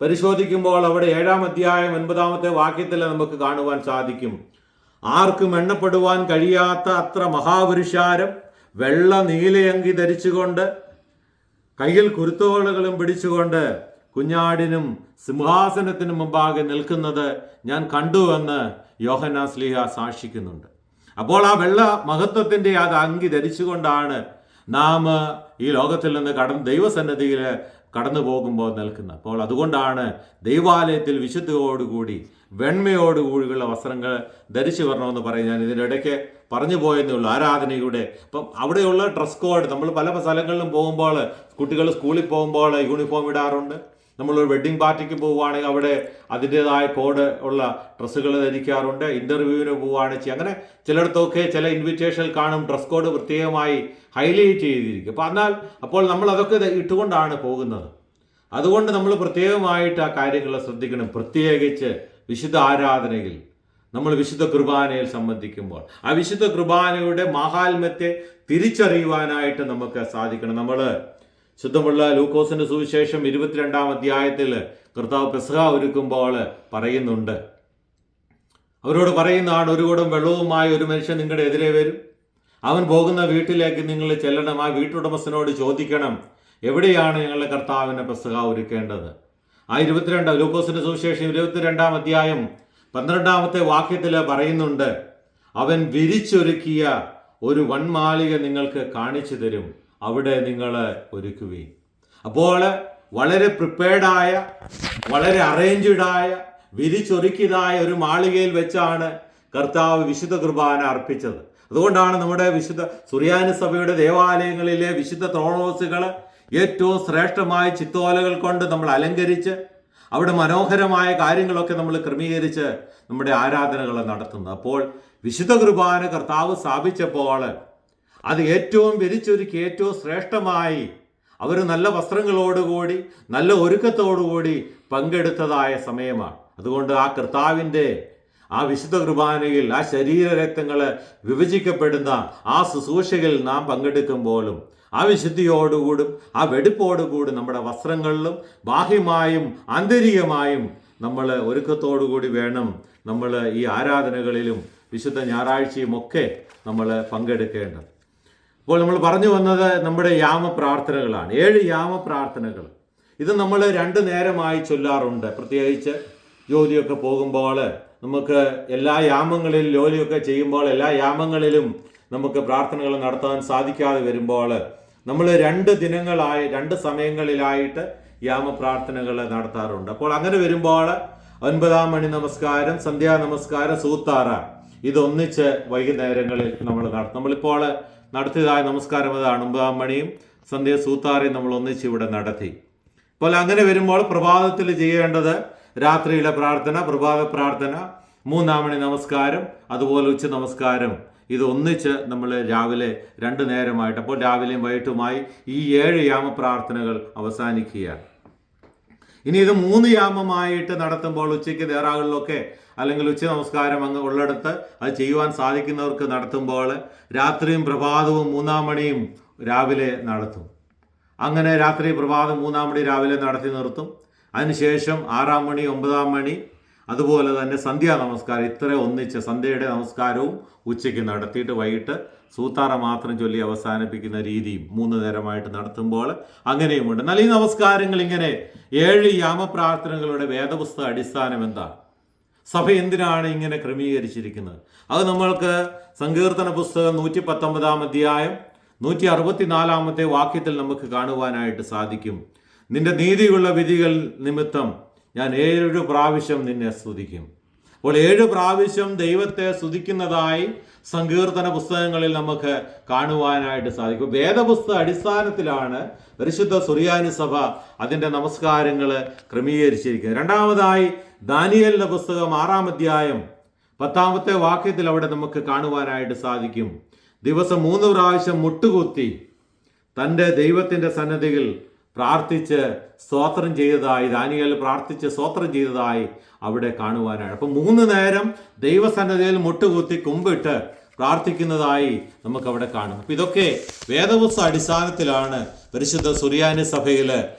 പരിശോധിക്കുമ്പോൾ അവിടെ 7-ാം അധ്യായം 9-ാമത്തെ വാക്യത്തിൽ നമുക്ക് കാണുവാൻ സാധിക്കും, ആർക്കും എണ്ണപ്പെടുവാൻ കഴിയാത്ത അത്ര മഹാപുരുഷാരം വെള്ള നീലയങ്കി ധരിച്ചുകൊണ്ട് കയ്യിൽ കുരുത്തോളുകളും പിടിച്ചുകൊണ്ട് കുഞ്ഞാടിനും സിംഹാസനത്തിനും മുമ്പാകെ നിൽക്കുന്നത് ഞാൻ കണ്ടുവെന്ന് യോഹന്നാൻ ശ്ലീഹ സാക്ഷിക്കുന്നുണ്ട്. അപ്പോൾ ആ വെള്ള മഹത്വത്തിൻ്റെ അത് അങ്കി ധരിച്ചുകൊണ്ടാണ് നാം ഈ ലോകത്തിൽ നിന്ന് ദൈവസന്നിധിയിൽ കടന്നു പോകുമ്പോൾ നിൽക്കുന്നത്. അപ്പോൾ അതുകൊണ്ടാണ് ദൈവാലയത്തിൽ വിശുദ്ധിയോടുകൂടി വെണ്മയോടുകൂടിയുള്ള വസ്ത്രങ്ങൾ ധരിച്ചു വരണമെന്ന് പറയും. ഞാൻ ഇതിൻ്റെ ഇടയ്ക്ക് പറഞ്ഞു പോയെന്നേ ഉള്ളൂ. ആരാധനയുടെ അപ്പം അവിടെയുള്ള ഡ്രസ് കോഡ്, നമ്മൾ പല സ്ഥലങ്ങളിലും പോകുമ്പോൾ കുട്ടികൾ സ്കൂളിൽ പോകുമ്പോൾ യൂണിഫോം ഇടാറുണ്ട്. നമ്മളൊരു വെഡ്ഡിങ് പാർട്ടിക്ക് പോവുകയാണെങ്കിൽ അവിടെ അതിൻ്റേതായ കോഡ് ഉള്ള ഡ്രസ്സുകൾ ധരിക്കാറുണ്ട്. ഇൻ്റർവ്യൂവിന് പോവുകയാണെന്ന് അങ്ങനെ ചിലയിടത്തൊക്കെ ചില ഇൻവിറ്റേഷൻ കാണും ഡ്രസ് കോഡ് പ്രത്യേകമായി ഹൈലൈറ്റ് ചെയ്തിരിക്കും. അപ്പോൾ നമ്മൾ അതൊക്കെ ഇട്ടുകൊണ്ടാണ് പോകുന്നത്. അതുകൊണ്ട് നമ്മൾ പ്രത്യേകമായിട്ട് ആ കാര്യങ്ങൾ ശ്രദ്ധിക്കണം. പ്രത്യേകിച്ച് വിശുദ്ധ ആരാധനയിൽ നമ്മൾ വിശുദ്ധ കുർബാനയിൽ സംബന്ധിക്കുമ്പോൾ ആ വിശുദ്ധ കുർബാനയുടെ മാഹാത്മ്യത്തെ തിരിച്ചറിയുവാനായിട്ട് നമുക്ക് സാധിക്കണം. നമ്മൾ ശുദ്ധമുള്ള ലൂക്കോസിന്റെ സുവിശേഷം 22-ാം അധ്യായത്തിൽ കർത്താവ് പെസഹ ഒരുക്കുമ്പോൾ പറയുന്നുണ്ട്, അവരോട് പറയുന്നതാണ്, ഒരു കുടം വെള്ളവുമായി ഒരു മനുഷ്യൻ നിങ്ങളുടെ എതിരെ വരും, അവൻ പോകുന്ന വീട്ടിലേക്ക് നിങ്ങൾ ചെല്ലണം, ആ വീട്ടുടമസ്ഥനോട് ചോദിക്കണം, എവിടെയാണ് ഞങ്ങളുടെ കർത്താവിനെ പെസഹ ഒരുക്കേണ്ടത്. ആ ലൂക്കോസിന്റെ സുവിശേഷം 22-ാം അധ്യായം 12-ാമത്തെ വാക്യത്തിൽ പറയുന്നുണ്ട്, അവൻ വിരിച്ചൊരുക്കിയ ഒരു വൻമാളിക നിങ്ങൾക്ക് കാണിച്ചു തരും, അവിടെ നിങ്ങൾ ഒരുക്കുവീൻ. അപ്പോൾ വളരെ പ്രിപ്പയർഡായ, വളരെ അറേഞ്ച്ഡായ, വിരിച്ചൊരുക്കിയതായ ഒരു മാളികയിൽ വെച്ചാണ് കർത്താവ് വിശുദ്ധ കുർബാന അർപ്പിച്ചത്. അതുകൊണ്ടാണ് നമ്മുടെ വിശുദ്ധ സുറിയാനി സഭയുടെ ദേവാലയങ്ങളിലെ വിശുദ്ധ ത്രോണോസുകൾ ഏറ്റവും ശ്രേഷ്ഠമായ ചിത്തോലകൾ കൊണ്ട് നമ്മൾ അലങ്കരിച്ച് അവിടെ മനോഹരമായ കാര്യങ്ങളൊക്കെ നമ്മൾ ക്രമീകരിച്ച് നമ്മുടെ ആരാധനകൾ നടത്തുന്നത്. അപ്പോൾ വിശുദ്ധ കുർബാന കർത്താവ് സ്ഥാപിച്ചപ്പോൾ അത് ഏറ്റവും വിരിച്ചൊരുക്കി ഏറ്റവും ശ്രേഷ്ഠമായി അവർ നല്ല വസ്ത്രങ്ങളോടുകൂടി നല്ല ഒരുക്കത്തോടുകൂടി പങ്കെടുത്തതായ സമയമാണ്. അതുകൊണ്ട് ആ കർത്താവിൻ്റെ ആ വിശുദ്ധ കുർബാനയിൽ ആ ശരീരരക്തങ്ങൾ വിഭജിക്കപ്പെടുന്ന ആ ശുശ്രൂഷയിൽ നാം പങ്കെടുക്കുമ്പോഴും ആ വിശുദ്ധിയോടുകൂടും ആ വെടിപ്പോടുകൂടും നമ്മുടെ വസ്ത്രങ്ങളിലും ബാഹ്യമായും ആന്തരികമായും നമ്മൾ ഒരുക്കത്തോടുകൂടി വേണം നമ്മൾ ഈ ആരാധനകളിലും വിശുദ്ധ ഞായറാഴ്ചയും ഒക്കെ നമ്മൾ പങ്കെടുക്കേണ്ടത്. അപ്പോൾ നമ്മൾ പറഞ്ഞു വന്നത് നമ്മുടെ യാമപ്രാർത്ഥനകളാണ്. 7 യാമപ്രാർത്ഥനകൾ. ഇത് നമ്മൾ 2 നേരമായി ചൊല്ലാറുണ്ട്. പ്രത്യേകിച്ച് ജോലിയൊക്കെ പോകുമ്പോൾ നമുക്ക് എല്ലാ യാമങ്ങളിലും ജോലിയൊക്കെ ചെയ്യുമ്പോൾ എല്ലാ യാമങ്ങളിലും നമുക്ക് പ്രാർത്ഥനകൾ നടത്താൻ സാധിക്കാതെ വരുമ്പോൾ നമ്മൾ 2 ദിനങ്ങളായി 2 സമയങ്ങളിലായിട്ട് യാമപ്രാർത്ഥനകൾ നടത്താറുണ്ട്. അപ്പോൾ അങ്ങനെ വരുമ്പോൾ 9-ാം മണി നമസ്കാരം, സന്ധ്യാ നമസ്കാരം, സൂത്താറ ഇതൊന്നിച്ച് വൈകുന്നേരങ്ങളിൽ നമ്മൾ നടത്തും. നമ്മളിപ്പോൾ നടത്തിയതായ നമസ്കാരം അതാണ്. 9-ാം മണിയും സന്ധ്യ സൂത്താറയും നമ്മൾ ഒന്നിച്ച് ഇവിടെ നടത്തി. അപ്പോൾ അങ്ങനെ വരുമ്പോൾ പ്രഭാതത്തിൽ ചെയ്യേണ്ടത് രാത്രിയിലെ പ്രാർത്ഥന, പ്രഭാത പ്രാർത്ഥന, 3-ാം മണി നമസ്കാരം, അതുപോലെ ഉച്ച നമസ്കാരം. ഇത് ഒന്നിച്ച് നമ്മൾ രാവിലെ 2 നേരമായിട്ട്, അപ്പോൾ രാവിലെയും വൈകിട്ടുമായി ഈ 7 യാമപ്രാർത്ഥനകൾ അവസാനിക്കുകയാണ്. ഇനി ഇത് 3 യാമമായിട്ട് നടത്തുമ്പോൾ ഉച്ചയ്ക്ക് ദേറാകളിലൊക്കെ അല്ലെങ്കിൽ ഉച്ച നമസ്കാരം അങ്ങ് ഉള്ളിടത്ത് അത് ചെയ്യുവാൻ സാധിക്കുന്നവർക്ക് നടത്തുമ്പോൾ രാത്രിയും പ്രഭാതവും 3-ാം മണിയും രാവിലെ നടത്തും. അങ്ങനെ രാത്രി പ്രഭാതം 3-ാം മണി രാവിലെ നടത്തി നിർത്തും. അതിനുശേഷം 6-ാം മണി, 9-ാം മണി, അതുപോലെ തന്നെ സന്ധ്യാ നമസ്കാരം, ഇത്ര ഒന്നിച്ച് സന്ധ്യയുടെ നമസ്കാരവും ഉച്ചയ്ക്ക് നടത്തിയിട്ട് വൈകിട്ട് സൂത്താറ മാത്രം ചൊല്ലി അവസാനിപ്പിക്കുന്ന രീതിയും 3 നേരമായിട്ട് നടത്തുമ്പോൾ അങ്ങനെയുമുണ്ട്. എന്നാൽ ഈ നമസ്കാരങ്ങൾ ഇങ്ങനെ 7 യാമപ്രാർത്ഥനകളുടെ വേദപുസ്തക അടിസ്ഥാനം എന്താണ്? സഭ എന്തിനാണ് ഇങ്ങനെ ക്രമീകരിച്ചിരിക്കുന്നത്? അത് നമ്മൾക്ക് സങ്കീർത്തന പുസ്തകം 119-ാം അധ്യായം 164-ാമത്തെ വാക്യത്തിൽ നമുക്ക് കാണുവാനായിട്ട് സാധിക്കും. നിന്റെ നീതിയുള്ള വിധികൾ നിമിത്തം ഞാൻ 7 പ്രാവശ്യം നിന്നെ സ്തുതിക്കും. അപ്പോൾ 7 പ്രാവശ്യം ദൈവത്തെ സ്തുതിക്കുന്നതായി സങ്കീർത്തന പുസ്തകങ്ങളിൽ നമുക്ക് കാണുവാനായിട്ട് സാധിക്കും. വേദപുസ്തക അടിസ്ഥാനത്തിലാണ് പരിശുദ്ധ സുറിയാനി സഭ അതിൻ്റെ നമസ്കാരങ്ങൾ ക്രമീകരിച്ചിരിക്കുന്നത്. രണ്ടാമതായി ദാനിയേലിന്റെ പുസ്തകം 6-ാം അധ്യായം 10-ാമത്തെ വാക്യത്തിൽ അവിടെ നമുക്ക് കാണുവാനായിട്ട് സാധിക്കും. ദിവസം 3 പ്രാവശ്യം മുട്ടുകുത്തി തൻ്റെ ദൈവത്തിൻ്റെ സന്നദ്ധിയിൽ പ്രാർത്ഥിച്ച് സ്തോത്രം ചെയ്തതായി, ദാനിയേൽ പ്രാർത്ഥിച്ച് സ്തോത്രം ചെയ്തതായി അവിടെ കാണുവാനാണ്. അപ്പം 3 നേരം ദൈവസന്നദ്ധിയിൽ മുട്ടുകുത്തി കുമ്പിട്ട് പ്രാർത്ഥിക്കുന്നതായി നമുക്കവിടെ കാണും. അപ്പം ഇതൊക്കെ വേദപുസ്തക അടിസ്ഥാനത്തിലാണ് പരിശുദ്ധ സുറിയാനി സഭയിൽ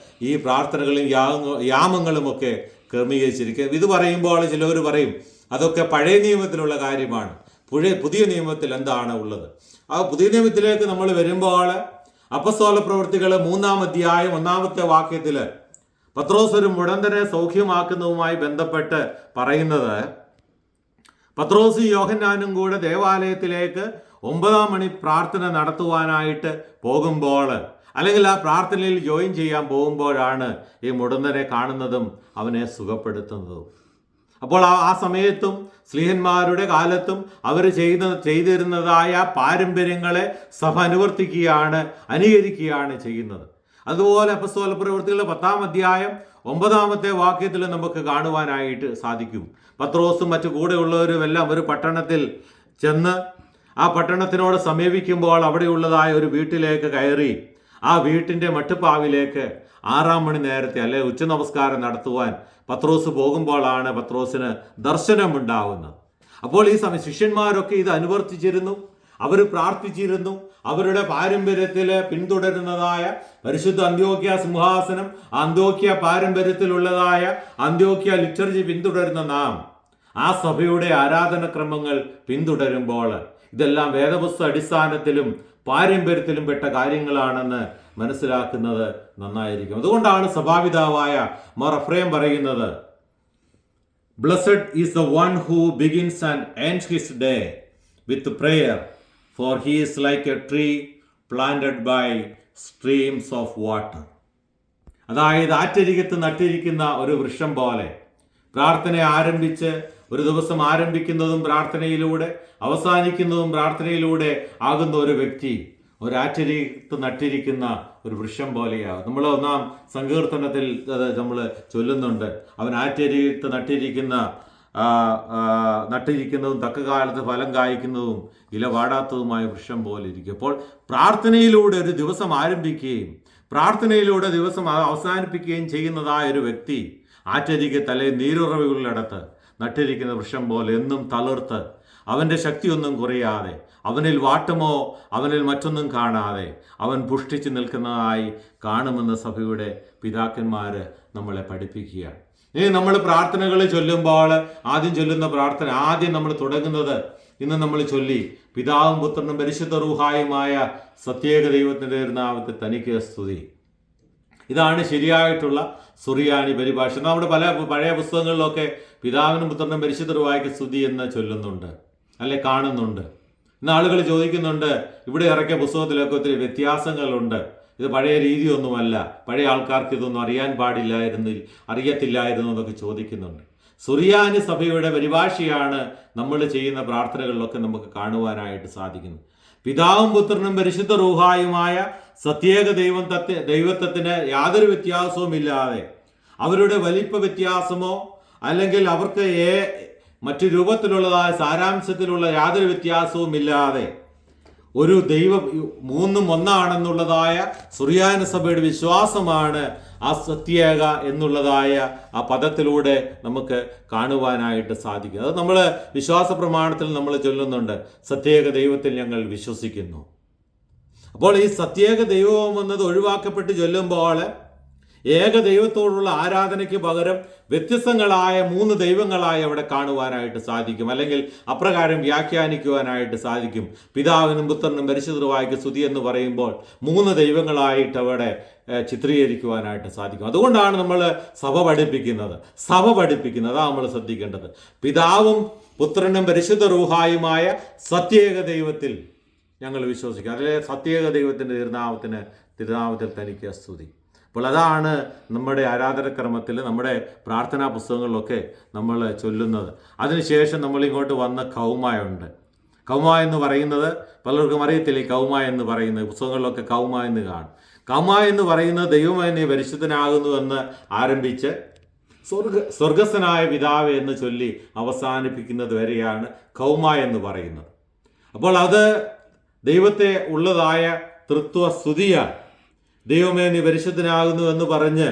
ഈ പ്രാർത്ഥനകളും യാമങ്ങളുമൊക്കെ ക്രമീകരിച്ചിരിക്കുക. ഇത് പറയുമ്പോൾ ചിലവർ പറയും അതൊക്കെ പഴയ നിയമത്തിലുള്ള കാര്യമാണ്, പുതിയ നിയമത്തിൽ എന്താണ് ഉള്ളത്? ആ പുതിയ നിയമത്തിലേക്ക് നമ്മൾ വരുമ്പോൾ അപ്പസ്തോല പ്രവൃത്തികൾ 3-ാം അധ്യായം 1-ാമത്തെ വാക്യത്തിൽ പത്രോസ് ഒരു മുടന്തനെ സൗഖ്യമാക്കുന്നതുമായി ബന്ധപ്പെട്ട് പറയുന്നത്, പത്രോസ് യോഹന്നാനും കൂടെ ദേവാലയത്തിലേക്ക് 9-ാം മണി പ്രാർത്ഥന നടത്തുവാനായിട്ട് പോകുമ്പോൾ, അല്ലെങ്കിൽ ആ പ്രാർത്ഥനയിൽ ജോയിൻ ചെയ്യാൻ പോകുമ്പോഴാണ് ഈ മുടന്തനെ കാണുന്നതും അവനെ സുഖപ്പെടുത്തുന്നതും. അപ്പോൾ ആ സമയത്തും സ്ലീഹന്മാരുടെ കാലത്തും അവർ ചെയ്തിരുന്നതായ പാരമ്പര്യങ്ങളെ സഭ അനുകരിക്കുകയാണ് ചെയ്യുന്നത്. അതുപോലെ അപ്പസ്തോല പ്രവൃത്തികളുടെ 10-ാം അധ്യായം 9-ാമത്തെ വാക്യത്തിൽ നമുക്ക് കാണുവാനായിട്ട് സാധിക്കും. പത്രോസും മറ്റു കൂടെയുള്ളവരും എല്ലാം ഒരു പട്ടണത്തിൽ ചെന്ന് ആ പട്ടണത്തിനോട് സമീപിക്കുമ്പോൾ അവിടെയുള്ളതായ ഒരു വീട്ടിലേക്ക് കയറി ആ വീട്ടിൻ്റെ മട്ടുപ്പാവിലേക്ക് 6-ാം മണി നേരത്തെ അല്ലെ ഉച്ച നമസ്കാരം നടത്തുവാൻ പത്രോസ് പോകുമ്പോഴാണ് പത്രോസിന് ദർശനമുണ്ടാവുന്നത്. അപ്പോൾ ഈ സമയം ശിഷ്യന്മാരൊക്കെ ഇത് അനുവർത്തിച്ചിരുന്നു, അവർ പ്രാർത്ഥിച്ചിരുന്നു. അവരുടെ പാരമ്പര്യത്തിൽ പിന്തുടരുന്നതായ പരിശുദ്ധ അന്ത്യോക്യ സിംഹാസനം, അന്ത്യോക്യ പാരമ്പര്യത്തിലുള്ളതായ അന്ത്യോക്യ ലിറ്റർജി പിന്തുടരുന്ന നാം ആ സഭയുടെ ആരാധനക്രമങ്ങൾ പിന്തുടരുമ്പോൾ ഇതെല്ലാം വേദപുസ്തക അടിസ്ഥാനത്തിലും പാരമ്പര്യത്തിലും പെട്ട കാര്യങ്ങളാണെന്ന് മനസ്സിലാക്കുന്നത് നന്നായിരിക്കും. അതുകൊണ്ടാണ് സഭാപിതാവായ മോർ എഫ്രേം പറയുന്നത്, blessed is the one who begins and ends his day with prayer, for he is like a tree planted by streams of water. അതായത് ആറ്റരികത്ത് നട്ടിരിക്കുന്ന ഒരു വൃക്ഷം പോലെ പ്രാർത്ഥന ആരംഭിച്ച് ഒരു ദിവസം ആരംഭിക്കുന്നതും പ്രാർത്ഥനയിലൂടെ അവസാനിക്കുന്നതും പ്രാർത്ഥനയിലൂടെ ആകുന്ന ഒരു വ്യക്തി ഒരാറ്റരികത്ത് നട്ടിരിക്കുന്ന ഒരു വൃക്ഷം പോലെയാകും. നമ്മൾ 1-ാം സങ്കീർത്തനത്തിൽ നമ്മൾ ചൊല്ലുന്നുണ്ട്, അവൻ ആറ്റരികത്ത് നട്ടിരിക്കുന്നതും തക്ക കാലത്ത് ഫലം കായ്ക്കുന്നതും ഇല വാടാത്തതുമായ വൃക്ഷം പോലെ ഇരിക്കും. അപ്പോൾ പ്രാർത്ഥനയിലൂടെ ഒരു ദിവസം ആരംഭിക്കുകയും പ്രാർത്ഥനയിലൂടെ ദിവസം അവസാനിപ്പിക്കുകയും ചെയ്യുന്നതായ ഒരു വ്യക്തി ആറ്റരികത്ത് അല്ലെങ്കിൽ നീരുറവുകളിടത്ത് നട്ടിരിക്കുന്ന വൃക്ഷം പോലെ എന്നും തളിർത്ത് അവൻ്റെ ശക്തിയൊന്നും കുറയാതെ, അവനിൽ വാട്ടമോ അവനിൽ മറ്റൊന്നും കാണാതെ അവൻ പുഷ്ടിച്ച് നിൽക്കുന്നതായി കാണുമെന്ന് സഭയുടെ പിതാക്കന്മാർ നമ്മളെ പഠിപ്പിക്കുകയാണ്. ഇനി നമ്മൾ പ്രാർത്ഥനകൾ ചൊല്ലുമ്പോൾ ആദ്യം ചൊല്ലുന്ന പ്രാർത്ഥന, ആദ്യം നമ്മൾ തുടങ്ങുന്നത് ഇന്ന് നമ്മൾ ചൊല്ലി, പിതാവും പുത്രനും പരിശുദ്ധ റൂഹായുമായ സത്യേക ദൈവത്തിൻ്റെ നാമത്തിൽ തനിക്ക് സ്തുതി. ഇതാണ് ശരിയായിട്ടുള്ള സുറിയാനി പരിഭാഷ. നമ്മുടെ പല പഴയ പുസ്തകങ്ങളിലൊക്കെ പിതാവിനും പുത്രനും പരിശുദ്ധ റൂഹായ്ക്ക് സ്തുതി എന്ന് ചൊല്ലുന്നുണ്ട്, അല്ലെ കാണുന്നുണ്ട്. ഇന്ന് ആളുകൾ ചോദിക്കുന്നുണ്ട്, ഇവിടെ ഇറക്കിയ പുസ്തകത്തിലൊക്കെ ഒത്തിരി വ്യത്യാസങ്ങളുണ്ട്, ഇത് പഴയ രീതിയൊന്നുമല്ല, പഴയ ആൾക്കാർക്ക് ഇതൊന്നും അറിയത്തില്ലായിരുന്നു എന്നൊക്കെ ചോദിക്കുന്നുണ്ട്. സുറിയാനി സഭയുടെ പരിഭാഷയാണ് നമ്മൾ ചെയ്യുന്ന പ്രാർത്ഥനകളിലൊക്കെ നമുക്ക് കാണുവാനായിട്ട് സാധിക്കുന്നത്. പിതാവും പുത്രനും പരിശുദ്ധ റൂഹായുമായ സത്യേക ദൈവത്വത്തിന് യാതൊരു വ്യത്യാസവുമില്ലാതെ, അവരുടെ വലിപ്പ വ്യത്യാസമോ അല്ലെങ്കിൽ അവർക്ക് മറ്റു രൂപത്തിലുള്ളതായ സാരാംശത്തിലുള്ള യാതൊരു വ്യത്യാസവും ഇല്ലാതെ ഒരു ദൈവം മൂന്നും ഒന്നാണെന്നുള്ളതായ സുറിയാനി സഭയുടെ വിശ്വാസമാണ് ആ സത്യേക എന്നുള്ളതായ ആ പദത്തിലൂടെ നമുക്ക് കാണുവാനായിട്ട് സാധിക്കും. അത് നമ്മൾ വിശ്വാസ പ്രമാണത്തിൽ നമ്മൾ ചൊല്ലുന്നുണ്ട്, സത്യേക ദൈവത്തിൽ ഞങ്ങൾ വിശ്വസിക്കുന്നു. അപ്പോൾ ഈ സത്യേക ദൈവം എന്നത് ഒഴിവാക്കപ്പെട്ട് ചൊല്ലുമ്പോൾ ഏക ദൈവത്തോടുള്ള ആരാധനയ്ക്ക് പകരം വ്യത്യസ്തങ്ങളായ 3 ദൈവങ്ങളായി അവിടെ കാണുവാനായിട്ട് സാധിക്കും, അല്ലെങ്കിൽ അപ്രകാരം വ്യാഖ്യാനിക്കുവാനായിട്ട് സാധിക്കും. പിതാവിനും പുത്രനും പരിശുദ്ധ റൂഹായ്ക്ക് സ്തുതി എന്ന് പറയുമ്പോൾ 3 ദൈവങ്ങളായിട്ട് അവിടെ ചിത്രീകരിക്കുവാനായിട്ട് സാധിക്കും. അതുകൊണ്ടാണ് നമ്മൾ സഭ പഠിപ്പിക്കുന്നത് അതാണ് നമ്മൾ ശ്രദ്ധിക്കേണ്ടത്. പിതാവും പുത്രനും പരിശുദ്ധ റൂഹായുമായ സത്യേക ദൈവത്തിൽ ഞങ്ങൾ വിശ്വസിക്കും. അതിലെ സത്യേക ദൈവത്തിൻ്റെ തിരുനാമത്തിൽ തനിക്ക് സ്തുതി. അപ്പോൾ അതാണ് നമ്മുടെ ആരാധനക്രമത്തിൽ, നമ്മുടെ പ്രാർത്ഥനാ പുസ്തകങ്ങളിലൊക്കെ നമ്മൾ ചൊല്ലുന്നത്. അതിനുശേഷം നമ്മളിങ്ങോട്ട് വന്ന കൗമായുണ്ട്. കൗമ എന്ന് പറയുന്നത് പലർക്കും അറിയത്തില്ല. ഈ കൗമ എന്ന് പറയുന്നത് പുസ്തകങ്ങളിലൊക്കെ കൗമ എന്ന് കാണും. കൗമ എന്ന് പറയുന്നത് ദൈവമേ നീ പരിശുദ്ധനാകുന്നു എന്ന് ആരംഭിച്ച് സ്വർഗസ്ഥനായ പിതാവേ എന്ന് ചൊല്ലി അവസാനിപ്പിക്കുന്നത് വരെയാണ് കൗമ എന്ന് പറയുന്നത്. അപ്പോൾ അത് ദൈവത്തെ ഉള്ളതായ തൃത്വ സ്തുതിയാണ്. ദൈവമേ നീ പരിശുദ്ധനാകുന്നു എന്ന് പറഞ്ഞ്,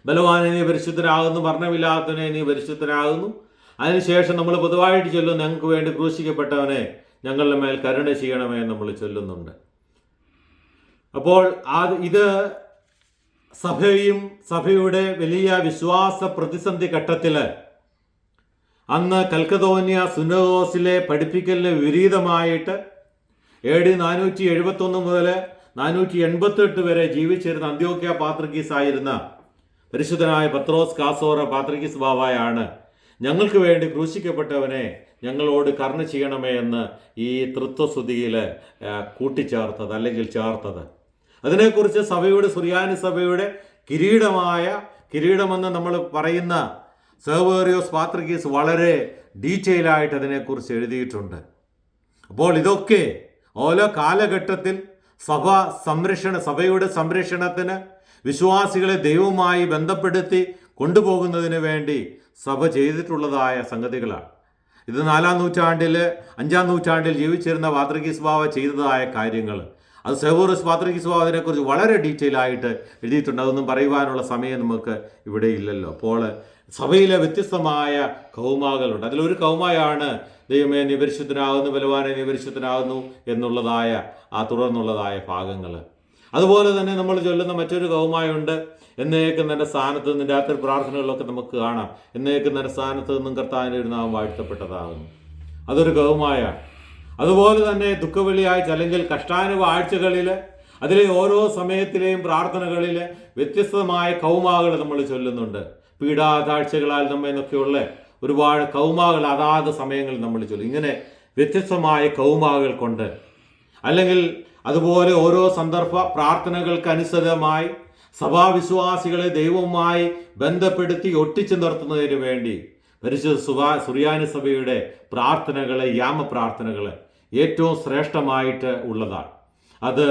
ബലവാനെ നീ പരിശുദ്ധനാകുന്നു, മരണമില്ലാത്തവനെ നീ പരിശുദ്ധനാകുന്നു. അതിനുശേഷം നമ്മൾ പൊതുവായിട്ട് ചൊല്ലുന്നു, ഞങ്ങൾക്ക് വേണ്ടി ക്രൂശിക്കപ്പെട്ടവനെ ഞങ്ങളുടെ മേൽ കരുണ ചെയ്യണമേ എന്ന് നമ്മൾ ചൊല്ലുന്നുണ്ട്. അപ്പോൾ ഇത് സഭയുടെ വലിയ വിശ്വാസ പ്രതിസന്ധി ഘട്ടത്തിൽ അന്ന് കൽക്കദോന്യ സുനോദോസിലെ പഠിപ്പിക്കലിന് വിപരീതമായിട്ട് AD 471 മുതൽ 488 വരെ ജീവിച്ചിരുന്ന അന്ത്യോക്യ പാത്രിക്കീസ് ആയിരുന്ന പരിശുദ്ധനായ പത്രോസ് കാസോറ പാത്രിക്കീസ് ബാവായാണ് ഞങ്ങൾക്ക് വേണ്ടി ക്രൂശിക്കപ്പെട്ടവനെ ഞങ്ങളോട് കരുണ ചെയ്യണമേ എന്ന് ഈ തൃത്വസ്തുതിയിൽ കൂട്ടിച്ചേർത്തത് അല്ലെങ്കിൽ ചേർത്തത്. അതിനെക്കുറിച്ച് സുറിയാനി സഭയുടെ കിരീടമെന്ന് നമ്മൾ പറയുന്ന സെവേറിയോസ് പാത്രിക്കീസ് വളരെ ഡീറ്റെയിൽ ആയിട്ട് അതിനെക്കുറിച്ച് എഴുതിയിട്ടുണ്ട്. അപ്പോൾ ഇതൊക്കെ ഓരോ കാലഘട്ടത്തിൽ സഭയുടെ സംരക്ഷണത്തിന് വിശ്വാസികളെ ദൈവവുമായി ബന്ധപ്പെടുത്തി കൊണ്ടുപോകുന്നതിന് വേണ്ടി സഭ ചെയ്തിട്ടുള്ളതായ സംഗതികളാണ്. ഇത് 4-ാം നൂറ്റാണ്ടിൽ 5-ാം നൂറ്റാണ്ടിൽ ജീവിച്ചിരുന്ന പാത്രിക്കീസ് ബാവ ചെയ്തതായ കാര്യങ്ങൾ, അത് സെവേറിയോസ് പാത്രിക്കീസ് ബാവ അതിനെക്കുറിച്ച് വളരെ ഡീറ്റെയിൽ ആയിട്ട് എഴുതിയിട്ടുണ്ട്. അതൊന്നും പറയുവാനുള്ള സമയം നമുക്ക് ഇവിടെ ഇല്ലല്ലോ. അപ്പോൾ സഭയിലെ വ്യത്യസ്തമായ കൗമാകളുണ്ട്. അതിലൊരു കൗമയാണ് ദൈവമേ നീ പരിശുദ്ധനാകുന്നു, ബലവാനെ നീ പരിശുദ്ധനാകുന്നു എന്നുള്ളതായ ആ തുടർന്നുള്ളതായ ഭാഗങ്ങൾ. അതുപോലെ തന്നെ നമ്മൾ ചൊല്ലുന്ന മറ്റൊരു കൗമായുണ്ട്, എന്നേക്കും തൻ്റെ സ്ഥാനത്ത് നിന്ന്. രാത്രി പ്രാർത്ഥനകളിലൊക്കെ നമുക്ക് കാണാം, എന്നേക്കും തൻ്റെ സ്ഥാനത്ത് നിന്നും കർത്താവിൻ്റെ ഒരു നാമം വാഴ്ത്തപ്പെട്ടതാകുന്നു. അതൊരു കൗമായാണ്. അതുപോലെ തന്നെ ദുഃഖവെള്ളിയാഴ്ച അല്ലെങ്കിൽ കഷ്ടാനുഭവ ആഴ്ചകളിൽ അതിലെ ഓരോ സമയത്തിലെയും പ്രാർത്ഥനകളിൽ വ്യത്യസ്തമായ കൗമാകൾ നമ്മൾ ചൊല്ലുന്നുണ്ട്. പീഡാതാഴ്ചകളാൽ നമ്മെന്നൊക്കെയുള്ള ഒരുപാട് കൗമാകൾ അതാത് സമയങ്ങളിൽ നമ്മൾ ചൊല്ലും. ഇങ്ങനെ വ്യത്യസ്തമായ കൗമാകൾ കൊണ്ട്, അല്ലെങ്കിൽ അതുപോലെ ഓരോ സന്ദർഭ പ്രാർത്ഥനകൾക്ക് അനുസൃതമായി സഭാവിശ്വാസികളെ ദൈവവുമായി ബന്ധപ്പെടുത്തി ഒട്ടിച്ചു നിർത്തുന്നതിന് വേണ്ടി പരിശുദ്ധ സുറിയാനി സഭയുടെ പ്രാർത്ഥനകളെ, യാമപ്രാർത്ഥനകൾ ഏറ്റവും ശ്രേഷ്ഠമായിട്ട് ഉള്ളതാണ്. അത്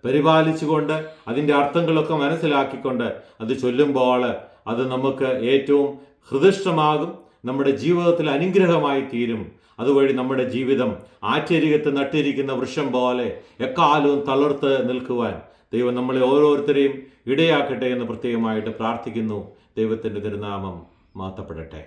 പരിപാലിച്ചുകൊണ്ട് അതിൻ്റെ അർത്ഥങ്ങളൊക്കെ മനസ്സിലാക്കിക്കൊണ്ട് അത് ചൊല്ലുമ്പോൾ അത് നമുക്ക് ഏറ്റവും ഹൃദിഷ്ടമാകും, നമ്മുടെ ജീവിതത്തിൽ അനുഗ്രഹമായി തീരും. അതുവഴി നമ്മുടെ ജീവിതം ആറ്റരികത്ത് നട്ടിരിക്കുന്ന വൃക്ഷം പോലെ എക്കാലവും തളർത്ത് നിൽക്കുവാൻ ദൈവം നമ്മളെ ഓരോരുത്തരെയും ഇടയാക്കട്ടെ എന്ന് പ്രത്യേകമായിട്ട് പ്രാർത്ഥിക്കുന്നു. ദൈവത്തിൻ്റെ തിരുനാമം മാത്തപ്പെടട്ടെ.